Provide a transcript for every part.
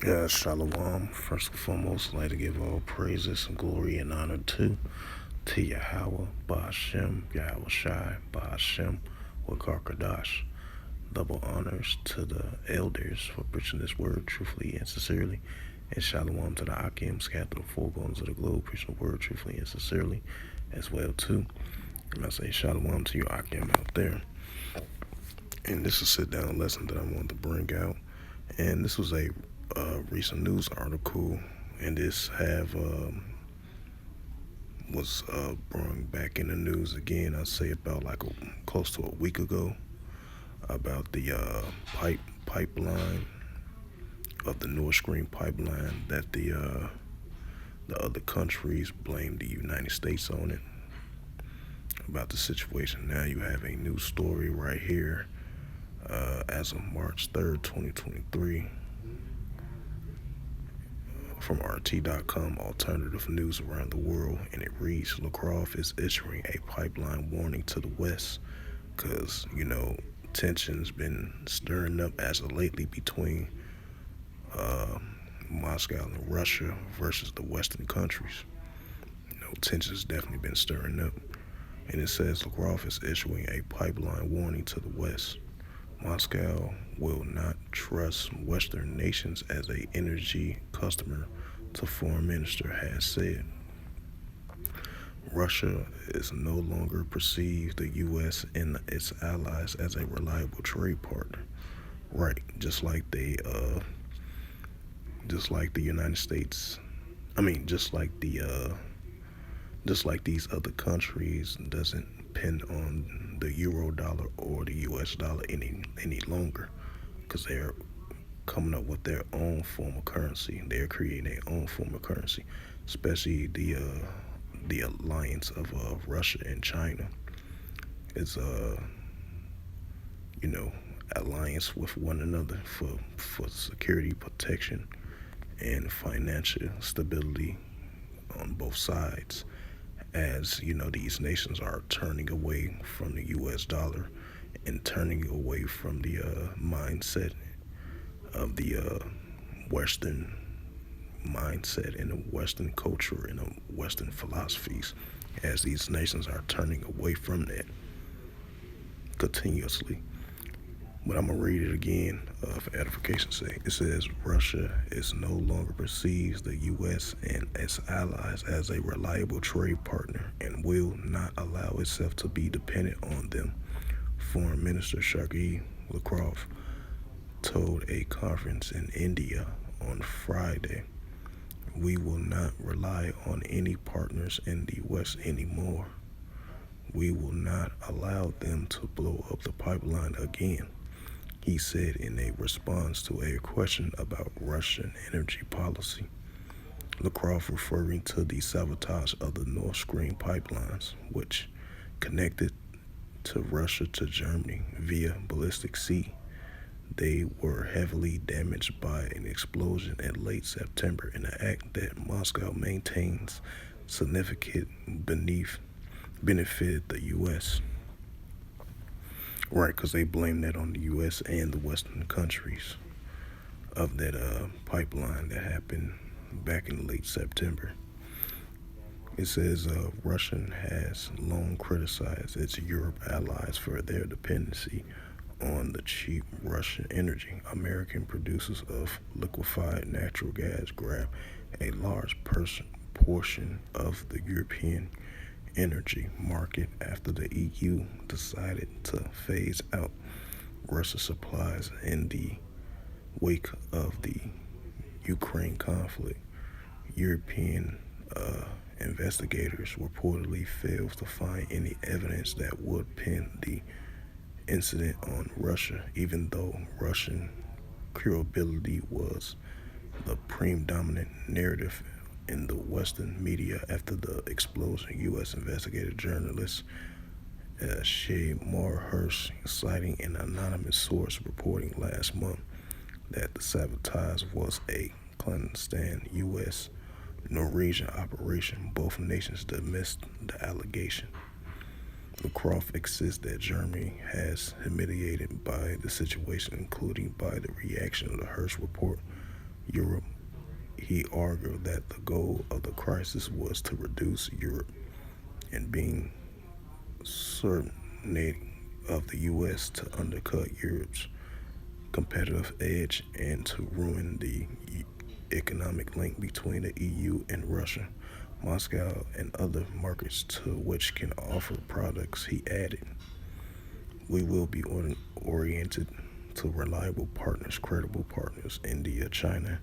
Shalom. First and foremost, I'd like to give all praises and glory and honor to Yahweh, Ba'ashem, Yahweh Shai, Ba'ashem, Wakarkadash. Double honors to the elders for preaching this word truthfully and sincerely. And shalom to the Akim scattered to the four corners of the globe, preaching the word truthfully and sincerely as well too. And I say shalom to you Akim out there. And this is a sit-down lesson that I wanted to bring out. And this was a recent news article, and this was brought back in the news again. I'd say about close to a week ago about the pipeline of the Nord Stream pipeline that the other countries blamed the United States on it. About the situation now, you have a new story right here as of March 3rd, 2023. From RT.com, alternative news around the world, and it reads, Lavrov is issuing a pipeline warning to the West because, tensions been stirring up as of lately between Moscow and Russia versus the Western countries. Tensions definitely been stirring up. And it says Lavrov is issuing a pipeline warning to the West. Moscow will not trust Western nations as an energy customer, the foreign minister has said. Russia is no longer perceived the U.S. and its allies as a reliable trade partner. Right, just like the United States. Just like these other countries doesn't depend on the euro dollar or the US dollar any longer, because they're coming up with their own form of currency. They're creating their own form of currency, especially the alliance of Russia and China. It's alliance with one another for security, protection, and financial stability on both sides. As these nations are turning away from the U.S. dollar and turning away from the mindset of the Western mindset and the Western culture and the Western philosophies, as these nations are turning away from that continuously. But I'm going to read it again for edification's sake. It says, Russia is no longer perceives the U.S. and its allies as a reliable trade partner and will not allow itself to be dependent on them. Foreign Minister Sergei Lavrov told a conference in India on Friday, we will not rely on any partners in the West anymore. We will not allow them to blow up the pipeline again, he said in a response to a question about Russian energy policy. Lavrov referring to the sabotage of the Nord Stream pipelines, which connected to Russia to Germany via ballistic sea. They were heavily damaged by an explosion in late September in an act that Moscow maintains significant benefited the U.S. Right, because they blame that on the U.S. and the Western countries of that pipeline that happened back in late September. It says Russia has long criticized its Europe allies for their dependency on the cheap Russian energy. American producers of liquefied natural gas grab a large portion of the European energy market after the EU decided to phase out Russia supplies in the wake of the Ukraine conflict. European investigators reportedly failed to find any evidence that would pin the incident on Russia, even though Russian culpability was the predominant narrative in the Western media after the explosion. U.S. investigative journalist Shay Marhurst, citing an anonymous source, reporting last month that the sabotage was a clandestine U.S. Norwegian operation. Both nations dismissed the allegation. Lavrov insists that Germany has humiliated by the situation, including by the reaction of the Hearst report Europe. He argued that the goal of the crisis was to reduce Europe and being certain of the U.S. to undercut Europe's competitive edge and to ruin the economic link between the EU and Russia, Moscow, and other markets to which can offer products. He added, "We will be oriented to reliable partners, credible partners. India, China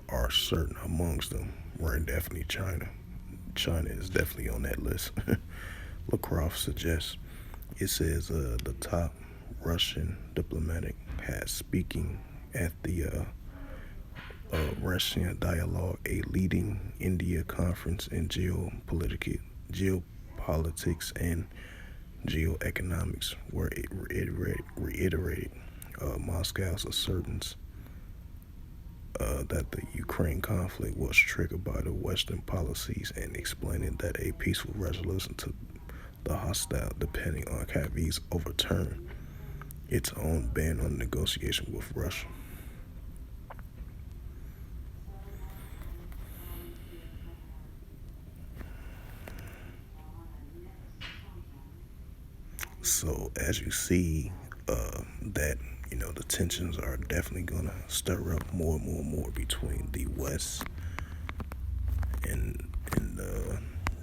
are certain amongst them. Right, definitely China. China is definitely on that list." Lavrov suggests. It says the top Russian diplomatic has speaking at the Russian Dialogue, a leading India conference in geopolitics and geoeconomics, where it reiterated Moscow's assertions that the Ukraine conflict was triggered by the Western policies and explaining that a peaceful resolution to the hostile, depending on Kyiv's overturn its own ban on negotiation with Russia. So as you see, that the tensions are definitely gonna stir up more and more and more between the West and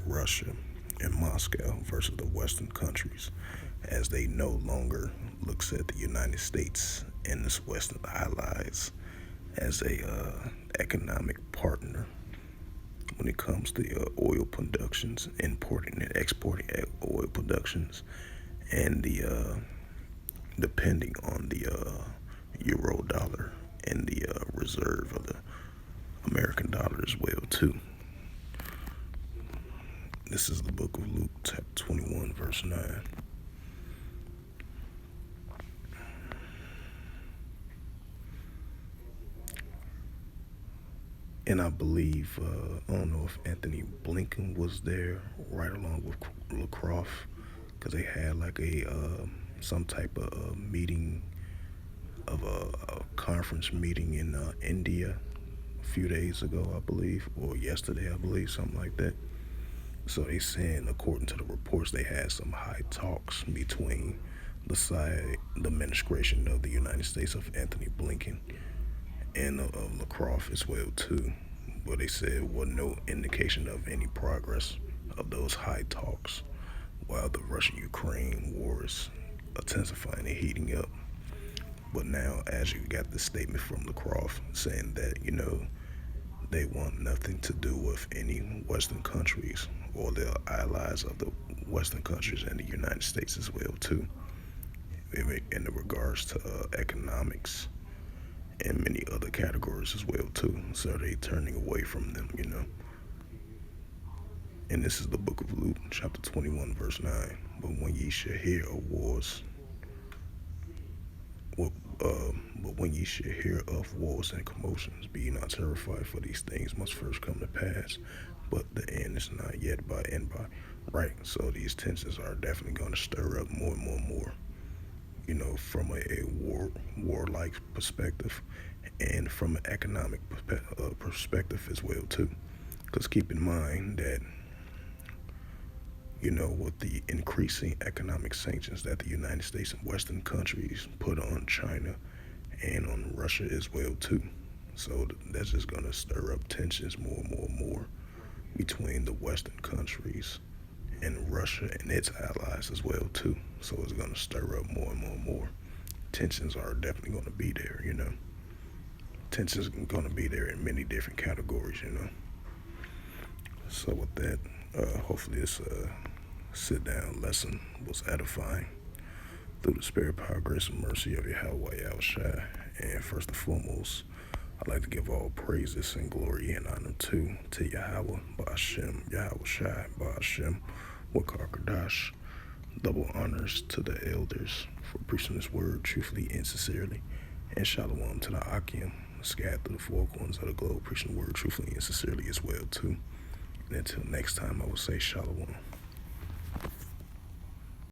Russia and Moscow versus the Western countries, as they no longer looks at the United States and its Western allies as a economic partner when it comes to oil productions, importing and exporting oil productions, and the depending on the euro dollar and the reserve of the American dollar as well too. This is the book of Luke, chapter 21, verse 9. And I believe, I don't know if Anthony Blinken was there right along with Lavrov, because they had like a some type of meeting of a conference meeting in India a few days ago, I believe, or yesterday, I believe, something like that. So they saying, according to the reports, they had some high talks between the administration of the United States of Anthony Blinken and Lavrov as well too. But they said was no indication of any progress of those high talks, while the Russia-Ukraine war is intensifying and heating up. But now, as you got the statement from Lavrov saying that they want nothing to do with any Western countries or the allies of the Western countries and the United States as well too, in regards to economics and many other categories as well too. So they turning away from them. And this is the book of Luke, chapter 21, verse 9. But when ye shall hear of wars, but when ye shall hear of wars and commotions, be ye not terrified, for these things must first come to pass, but the end is not yet by and by. Right. So these tensions are definitely going to stir up more and more and more. From a warlike perspective, and from an economic perspective as well too. Because keep in mind that with the increasing economic sanctions that the United States and Western countries put on China and on Russia as well too. So that's just gonna stir up tensions more and more and more between the Western countries and Russia and its allies as well too. So it's gonna stir up more and more and more. Tensions are definitely gonna be there. Tensions are gonna be there in many different categories. So with that, hopefully this sit-down lesson was edifying through the spirit, power, grace, and mercy of Yahweh Yahushua. And first and foremost, I'd like to give all praises and glory and honor to Yahweh, Ba'ashem, Yahushua, Ba'ashem, Wakar Kadash. Double honors to the elders for preaching this word truthfully and sincerely. And shalom to the Akim, scattered through the four corners of the globe, preaching the word truthfully and sincerely as well too. And until next time, I will say shalom.